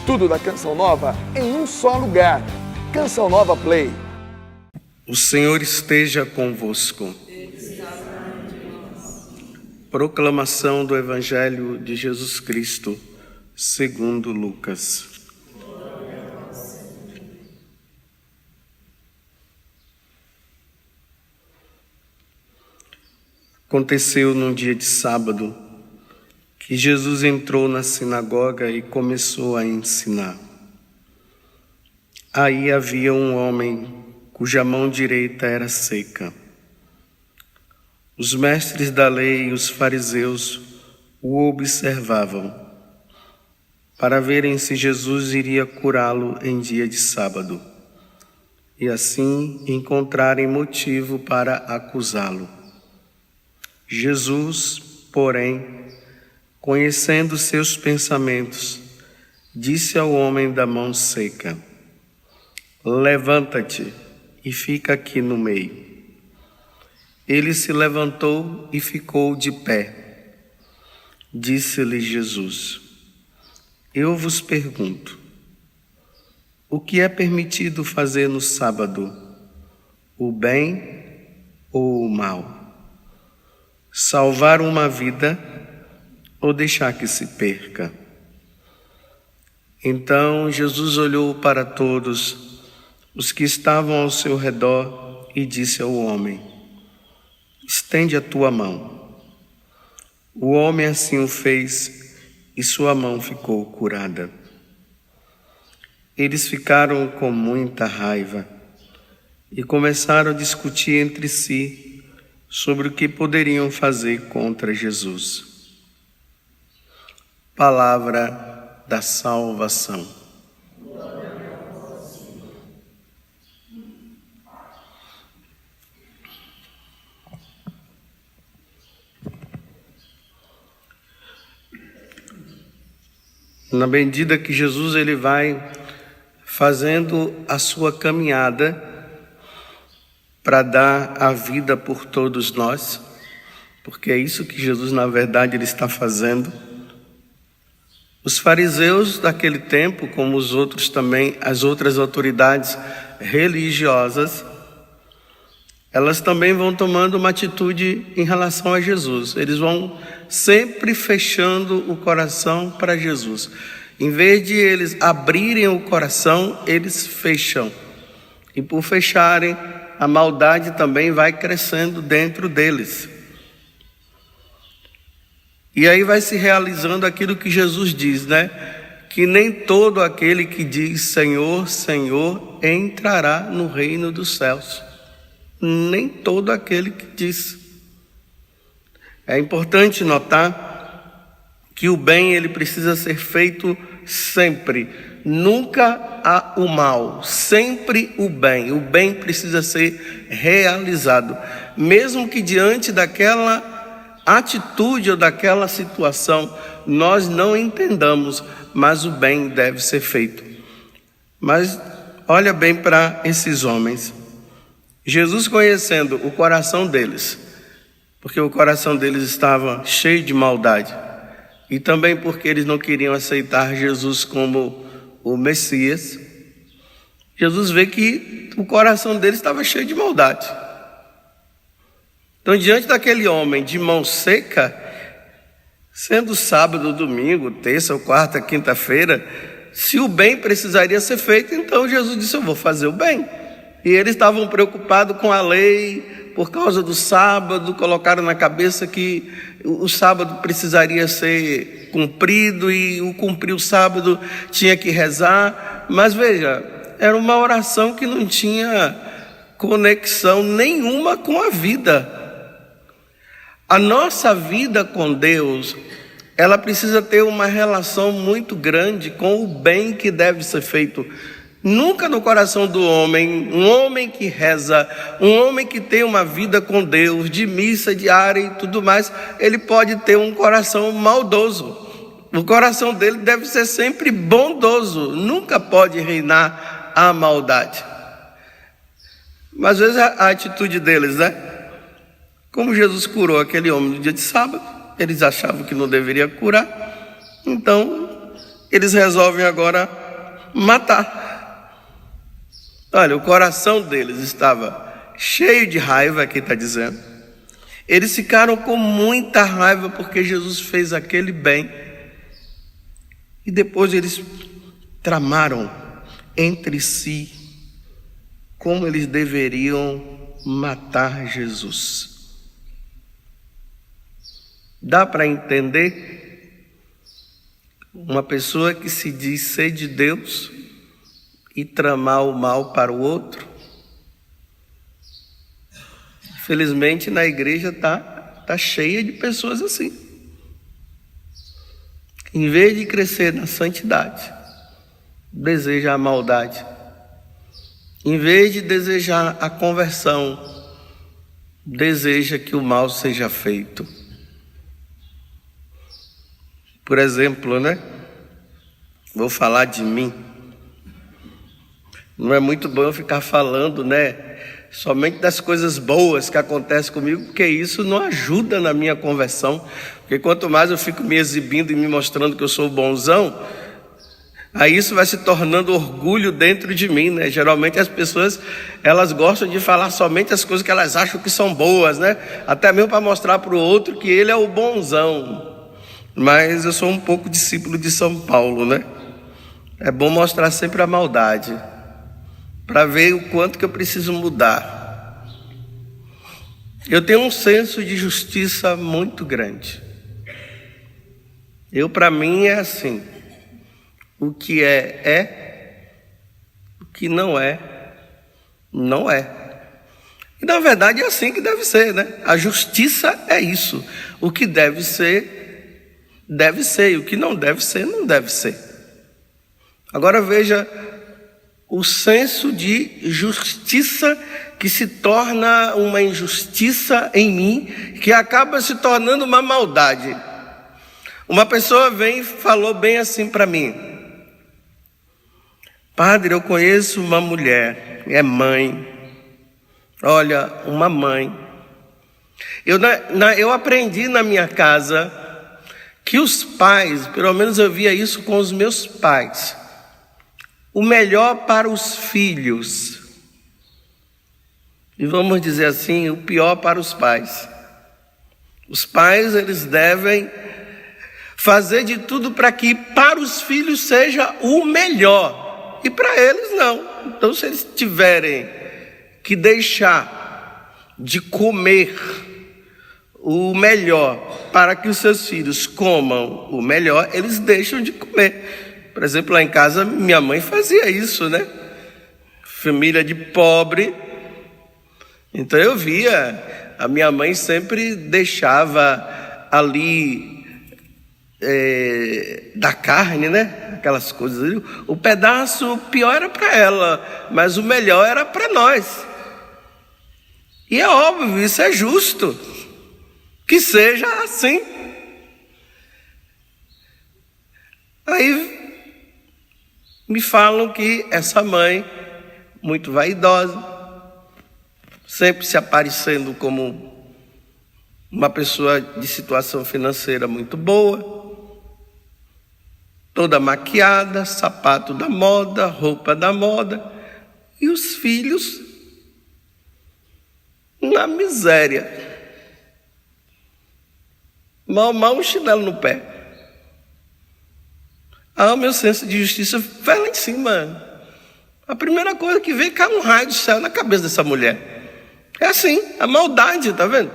Tudo da Canção Nova em um só lugar. Canção Nova Play. O Senhor esteja convosco. Proclamação do Evangelho de Jesus Cristo, segundo Lucas. Aconteceu num dia de sábado que Jesus entrou na sinagoga e começou a ensinar. Aí havia um homem cuja mão direita era seca. Os mestres da lei e os fariseus o observavam para verem se Jesus iria curá-lo em dia de sábado e assim encontrarem motivo para acusá-lo. Jesus, porém, conhecendo seus pensamentos, disse ao homem da mão seca: levanta-te e fica aqui no meio. Ele se levantou e ficou de pé. Disse-lhe Jesus: eu vos pergunto, o que é permitido fazer no sábado, o bem ou o mal? Salvar uma vida ou deixar que se perca? Então Jesus olhou para todos os que estavam ao seu redor e disse ao homem: estende a tua mão. O homem assim o fez e sua mão ficou curada. Eles ficaram com muita raiva e começaram a discutir entre si sobre o que poderiam fazer contra Jesus. Palavra da salvação. Na medida que Jesus ele vai fazendo a sua caminhada para dar a vida por todos nós, porque é isso que Jesus na verdade ele está fazendo. Os fariseus daquele tempo, como os outros também, as outras autoridades religiosas, elas também vão tomando uma atitude em relação a Jesus. Eles vão sempre fechando o coração para Jesus. Em vez de eles abrirem o coração, eles fecham. E por fecharem, a maldade também vai crescendo dentro deles. E aí vai se realizando aquilo que Jesus diz, né? Que nem todo aquele que diz Senhor, Senhor, entrará no reino dos céus. Nem todo aquele que diz. É importante notar que o bem ele precisa ser feito sempre. Nunca há o mal, sempre o bem. O bem precisa ser realizado. Mesmo que diante daquela atitude ou daquela situação nós não entendamos, mas o bem deve ser feito. Mas olha bem para esses homens. Jesus, conhecendo o coração deles, porque o coração deles estava cheio de maldade, e também porque eles não queriam aceitar Jesus como o Messias, Jesus vê que o coração deles estava cheio de maldade. Então, diante daquele homem de mão seca, sendo sábado, domingo, terça ou quarta, quinta-feira, se o bem precisaria ser feito, então Jesus disse: eu vou fazer o bem. E eles estavam preocupados com a lei, por causa do sábado, colocaram na cabeça que o sábado precisaria ser cumprido e o cumprir o sábado tinha que rezar. Mas veja, era uma oração que não tinha conexão nenhuma com a vida. A nossa vida com Deus, ela precisa ter uma relação muito grande com o bem que deve ser feito. Nunca no coração do homem, um homem que reza, um homem que tem uma vida com Deus, de missa diária e tudo mais, ele pode ter um coração maldoso. O coração dele deve ser sempre bondoso, nunca pode reinar a maldade. Mas às vezes a atitude deles, né? Como Jesus curou aquele homem no dia de sábado, eles achavam que não deveria curar, então eles resolvem agora matar. Olha, o coração deles estava cheio de raiva, aqui está dizendo. Eles ficaram com muita raiva porque Jesus fez aquele bem. E depois eles tramaram entre si como eles deveriam matar Jesus. Dá para entender uma pessoa que se diz ser de Deus e tramar o mal para o outro? Infelizmente, na igreja tá cheia de pessoas assim. Em vez de crescer na santidade, deseja a maldade. Em vez de desejar a conversão, deseja que o mal seja feito. Por exemplo, vou falar de mim. Não é muito bom eu ficar falando, somente das coisas boas que acontecem comigo, porque isso não ajuda na minha conversão. Porque quanto mais eu fico me exibindo e me mostrando que eu sou bonzão, aí isso vai se tornando orgulho dentro de mim, Geralmente as pessoas, elas gostam de falar somente as coisas que elas acham que são boas, Até mesmo para mostrar para o outro que ele é o bonzão. Mas eu sou um pouco discípulo de São Paulo, É bom mostrar sempre a maldade, para ver o quanto que eu preciso mudar. Eu tenho um senso de justiça muito grande. Para mim é assim: o que é, o que não é, não é. E na verdade é assim que deve ser, A justiça é isso. O que deve ser, e o que não deve ser, não deve ser. Agora veja o senso de justiça que se torna uma injustiça em mim, que acaba se tornando uma maldade. Uma pessoa vem e falou bem assim para mim: padre, eu conheço uma mulher, é mãe. Olha, uma mãe. Eu aprendi na minha casa que os pais, pelo menos eu via isso com os meus pais, o melhor para os filhos, e vamos dizer assim, o pior para os pais. Os pais, eles devem fazer de tudo para que para os filhos seja o melhor, e para eles não. Então, se eles tiverem que deixar de comer o melhor para que os seus filhos comam o melhor, eles deixam de comer. Por exemplo, lá em casa, minha mãe fazia isso, Família de pobre. Então eu via, a minha mãe sempre deixava ali da carne, aquelas coisas ali. O pedaço pior era para ela, mas o melhor era para nós. E é óbvio, isso é justo, que seja assim. Aí me falam que essa mãe, muito vaidosa, sempre se aparecendo como uma pessoa de situação financeira muito boa, toda maquiada, sapato da moda, roupa da moda, e os filhos na miséria, mal um chinelo no pé. O meu senso de justiça vai lá em cima. A primeira coisa que vem, cai um raio do céu na cabeça dessa mulher. É assim, a maldade, tá vendo?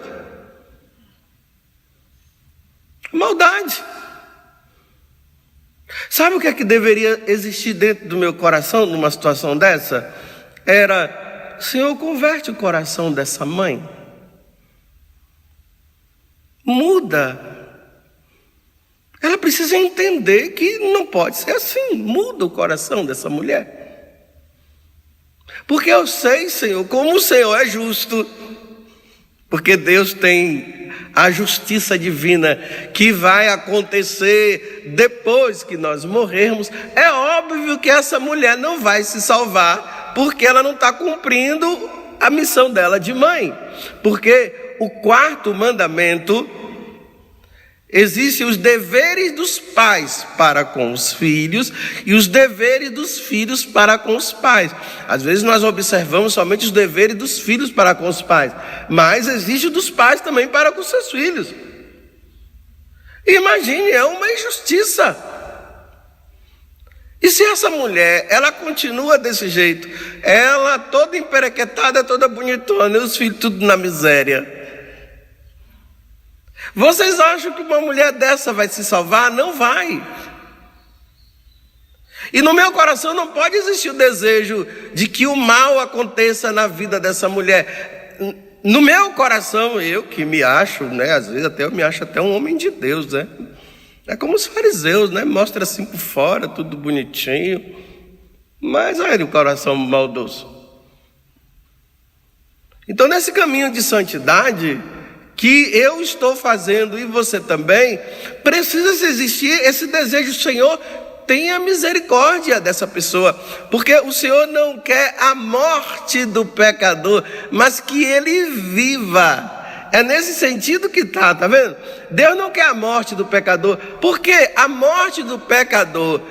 A maldade. Sabe o que é que deveria existir dentro do meu coração numa situação dessa? Era: Senhor, converte o coração dessa mãe. Muda. Ela precisa entender que não pode ser assim. Muda o coração dessa mulher. Porque eu sei, Senhor, como o Senhor é justo. Porque Deus tem a justiça divina que vai acontecer depois que nós morrermos. É óbvio que essa mulher não vai se salvar, porque ela não está cumprindo a missão dela de mãe. Porque o quarto mandamento Existem os deveres dos pais para com os filhos e os deveres dos filhos para com os pais. Às vezes nós observamos somente os deveres dos filhos para com os pais, mas existe o dos pais também para com seus filhos. Imagine, é uma injustiça. E se essa mulher, ela continua desse jeito, ela toda emperequetada, toda bonitona, e os filhos tudo na miséria, vocês acham que uma mulher dessa vai se salvar? Não vai. E no meu coração não pode existir o desejo de que o mal aconteça na vida dessa mulher. No meu coração, eu que me acho, né, às vezes até eu me acho até um homem de Deus, né? É como os fariseus, né? Mostra assim por fora, tudo bonitinho, mas olha o coração maldoso. Então, nesse caminho de santidade que eu estou fazendo e você também, precisa existir esse desejo: Senhor, tenha misericórdia dessa pessoa, porque o Senhor não quer a morte do pecador, mas que ele viva. É nesse sentido que tá vendo? Deus não quer a morte do pecador, porque a morte do pecador,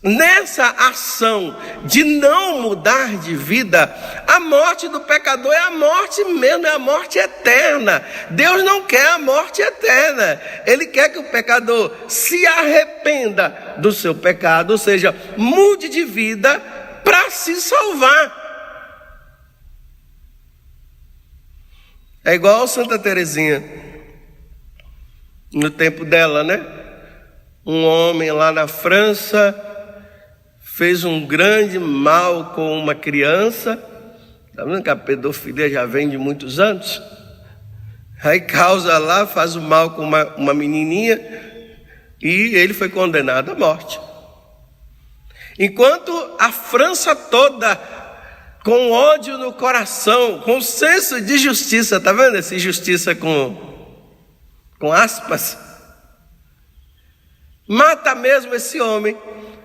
nessa ação de não mudar de vida, a morte do pecador é a morte mesmo, é a morte eterna. Deus não quer a morte eterna, Ele quer que o pecador se arrependa do seu pecado, ou seja, mude de vida para se salvar. É igual Santa Teresinha, no tempo dela, né? Um homem lá na França fez um grande mal com uma criança. Está vendo que a pedofilia já vem de muitos anos? Aí causa lá, faz o mal com uma menininha e ele foi condenado à morte. Enquanto a França toda, com ódio no coração, com senso de justiça, está vendo essa justiça com aspas? Mata mesmo esse homem.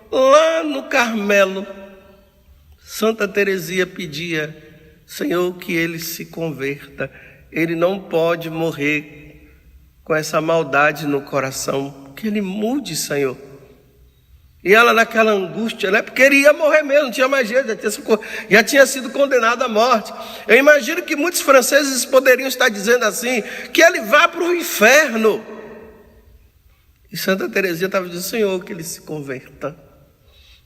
Lá no Carmelo, Santa Teresinha pedia: Senhor, que ele se converta. Ele não pode morrer com essa maldade no coração. Que ele mude, Senhor. E ela naquela angústia, né? Porque ele ia morrer mesmo, não tinha mais jeito, já tinha sido condenado à morte. Eu imagino que muitos franceses poderiam estar dizendo assim: que ele vá para o inferno. E Santa Teresinha estava dizendo: Senhor, que ele se converta.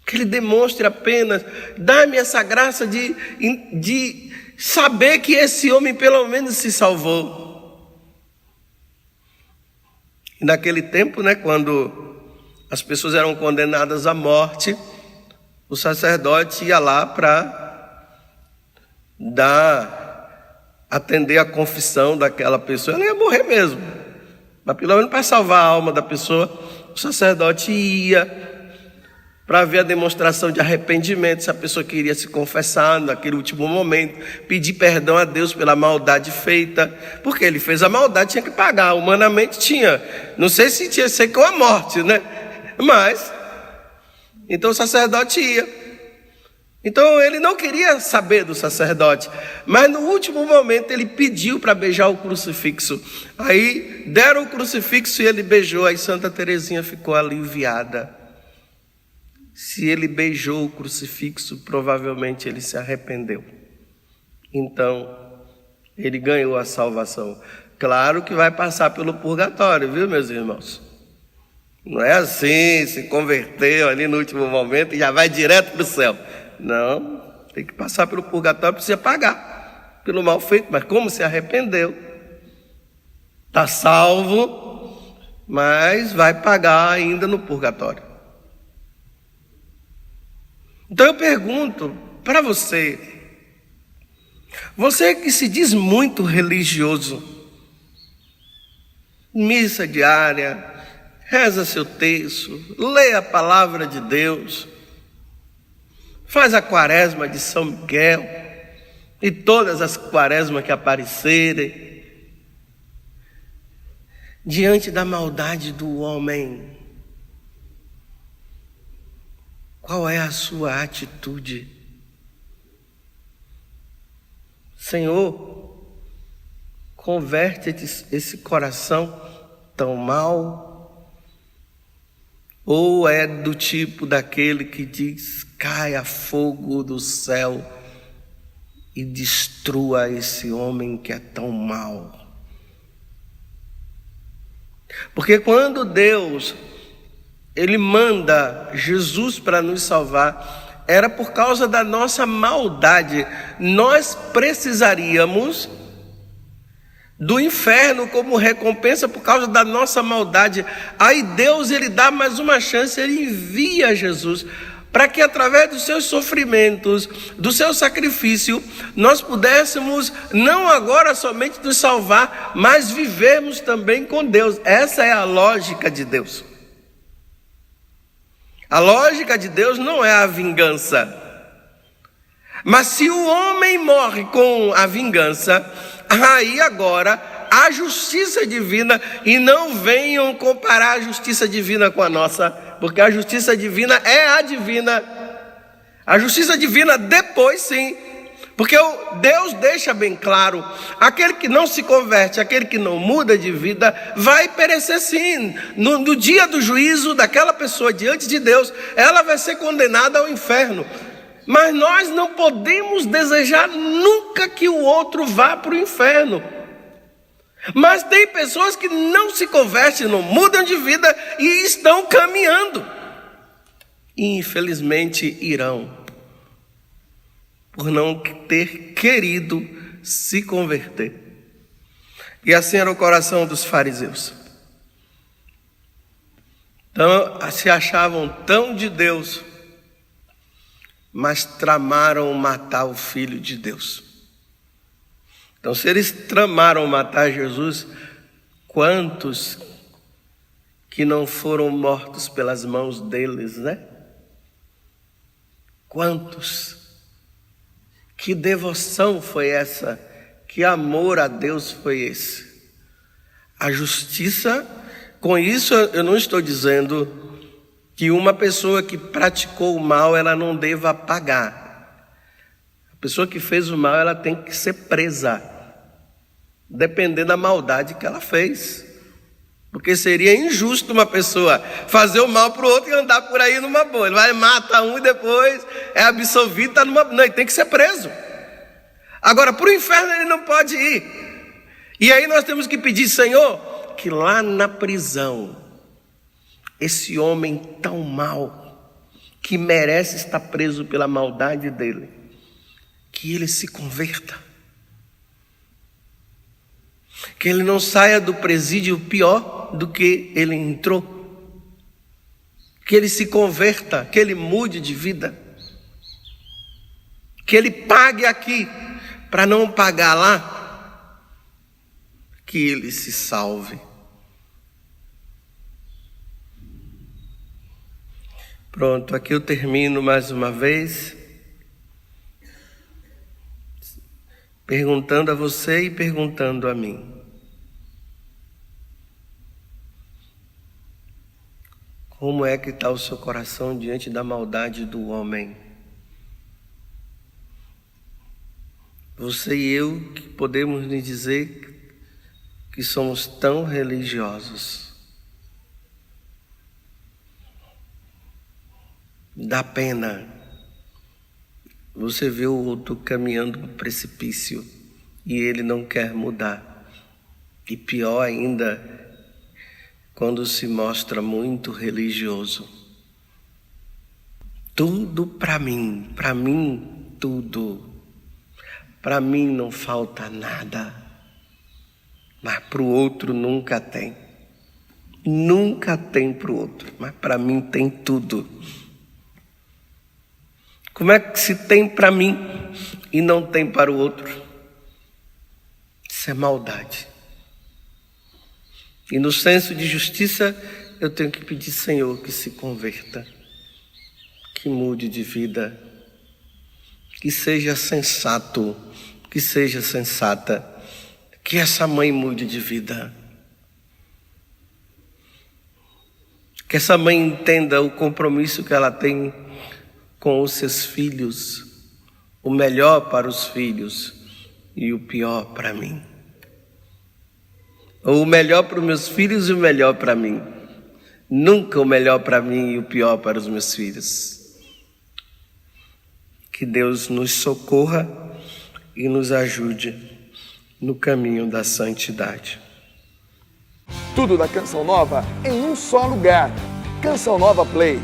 Que ele demonstre apenas, dá-me essa graça de saber que esse homem pelo menos se salvou. E naquele tempo, né, quando as pessoas eram condenadas à morte, o sacerdote ia lá para atender a confissão daquela pessoa. Ela ia morrer mesmo, mas pelo menos para salvar a alma da pessoa, o sacerdote ia para ver a demonstração de arrependimento, se a pessoa queria se confessar naquele último momento, pedir perdão a Deus pela maldade feita, porque ele fez a maldade, tinha que pagar, humanamente tinha, não sei se tinha que ser com a morte, né? Mas, então o sacerdote ia. Então ele não queria saber do sacerdote, mas no último momento ele pediu para beijar o crucifixo. Aí deram o crucifixo e ele beijou, aí Santa Teresinha ficou aliviada. Se ele beijou o crucifixo, provavelmente ele se arrependeu. Então, ele ganhou a salvação. Claro que vai passar pelo purgatório, viu, meus irmãos? Não é assim, se converteu ali no último momento e já vai direto para o céu. Não, tem que passar pelo purgatório, precisa pagar pelo mal feito. Mas como se arrependeu, está salvo, mas vai pagar ainda no purgatório. Então eu pergunto para você que se diz muito religioso, missa diária, reza seu texto, lê a palavra de Deus, faz a quaresma de São Miguel e todas as quaresmas que aparecerem, diante da maldade do homem, qual é a sua atitude? Senhor, converte esse coração tão mal? Ou é do tipo daquele que diz: caia fogo do céu e destrua esse homem que é tão mau? Porque quando Deus, Ele manda Jesus para nos salvar, era por causa da nossa maldade. Nós precisaríamos do inferno como recompensa por causa da nossa maldade. Aí Deus, Ele dá mais uma chance, Ele envia Jesus para que através dos seus sofrimentos, do seu sacrifício, nós pudéssemos não agora somente nos salvar, mas vivermos também com Deus. Essa é a lógica de Deus. A lógica de Deus não é a vingança. Mas se o homem morre com a vingança, aí agora a justiça divina, e não venham comparar a justiça divina com a nossa, porque a justiça divina é a divina. A justiça divina depois sim, porque Deus deixa bem claro: aquele que não se converte, aquele que não muda de vida, vai perecer sim. No dia do juízo daquela pessoa diante de Deus, ela vai ser condenada ao inferno. Mas nós não podemos desejar nunca que o outro vá para o inferno. Mas tem pessoas que não se convertem, não mudam de vida e estão caminhando. E infelizmente irão, por não ter querido se converter. E assim era o coração dos fariseus. Então, se achavam tão de Deus, mas tramaram matar o Filho de Deus. Então, se eles tramaram matar Jesus, quantos que não foram mortos pelas mãos deles, né? Quantos? Que devoção foi essa? Que amor a Deus foi esse? A justiça, com isso eu não estou dizendo que uma pessoa que praticou o mal, ela não deva pagar. A pessoa que fez o mal, ela tem que ser presa, dependendo da maldade que ela fez. Porque seria injusto uma pessoa fazer o mal para o outro e andar por aí numa boa. Ele vai matar um e depois é absolvido, está numa... Não, ele tem que ser preso. Agora, para o inferno ele não pode ir. E aí nós temos que pedir: Senhor, que lá na prisão, esse homem tão mau, que merece estar preso pela maldade dele, que ele se converta. Que ele não saia do presídio pior do que ele entrou. Que ele se converta, que ele mude de vida. Que ele pague aqui, para não pagar lá. Que ele se salve. Pronto, aqui eu termino mais uma vez, perguntando a você e perguntando a mim. Como é que está o seu coração diante da maldade do homem? Você e eu que podemos lhe dizer que somos tão religiosos. Dá pena. Você vê o outro caminhando no precipício e ele não quer mudar. E pior ainda, quando se mostra muito religioso. Tudo para mim tudo. Para mim não falta nada, mas para o outro nunca tem. Nunca tem para o outro, mas para mim tem tudo. Como é que se tem para mim e não tem para o outro? Isso é maldade. E no senso de justiça, eu tenho que pedir, Senhor, que se converta, que mude de vida, que seja sensato, que seja sensata, que essa mãe mude de vida. Que essa mãe entenda o compromisso que ela tem com os seus filhos, o melhor para os filhos e o pior para mim. Ou o melhor para os meus filhos e o melhor para mim. Nunca o melhor para mim e o pior para os meus filhos. Que Deus nos socorra e nos ajude no caminho da santidade. Tudo da Canção Nova em um só lugar. Canção Nova Play.